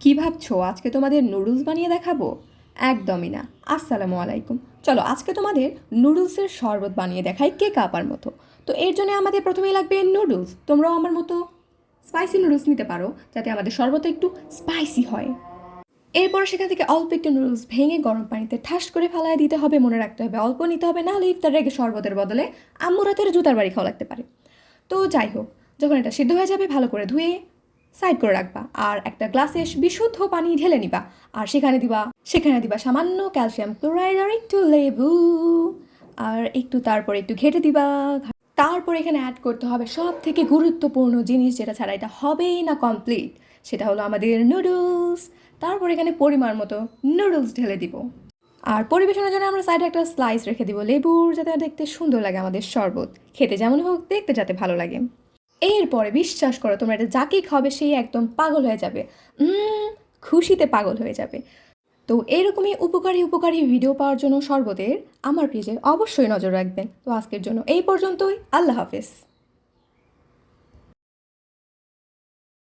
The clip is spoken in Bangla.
কি ভাবছো আজকে তোমাদের নুডলস বানিয়ে দেখাবো? একদমই না। আসসালামু আলাইকুম। চলো আজকে তোমাদের নুডলসের শরবত বানিয়ে দেখাই কেক আপার মতো। তো এর জন্য আমাদের প্রথমেই লাগবে নুডলস। তোমরাও আমার মতো স্পাইসি নুডলস নিতে পারো যাতে আমাদের শরবত একটু স্পাইসি হয়। এরপরে সেখান থেকে অল্প একটু নুডলস ভেঙে গরম পানিতে ঠাস করে ফালায় দিতে হবে। মনে রাখতে হবে অল্প নিতে হবে, না হলে ইফতার রেখে শরবতের বদলে আম্মুর হাতের জুতার বাড়ি খাওয়া লাগতে পারে। তো যাই হোক, যখন এটা সিদ্ধ হয়ে যাবে ভালো করে ধুয়ে সাইড করে রাখবা, আর একটা গ্লাসে বিশুদ্ধ পানি ঢেলে নিবা। আর সেখানে দিবা সামান্য ক্যালসিয়াম ক্লোরাইড আর একটু লেবু, আর একটু তারপরে একটু ঘেটে দিবা। তারপর এখানে অ্যাড করতে হবে সব থেকে গুরুত্বপূর্ণ জিনিস, যেটা ছাড়া এটা হবেই না কমপ্লিট। সেটা হলো আমাদের নুডলস। তারপর এখানে পরিমাণ মতো নুডলস ঢেলে দিব। আর পরিবেশনের জন্য আমরা সাইডে একটা স্লাইস রেখে দিব লেবুর, যাতে দেখতে সুন্দর লাগে আমাদের শরবত। খেতে যেমন হোক, দেখতে যাতে ভালো লাগে। এরপরে বিশ্বাস করো, তোমরা এটা যাকেই খাবে সেই একদম পাগল হয়ে যাবে। খুশিতে পাগল হয়ে যাবে। তো এরকমই উপকারী উপকারী ভিডিও পাওয়ার জন্য শরবতের আমার পেজে অবশ্যই নজর রাখবেন। তো আজকের জন্য এই পর্যন্তই। আল্লাহ হাফেজ।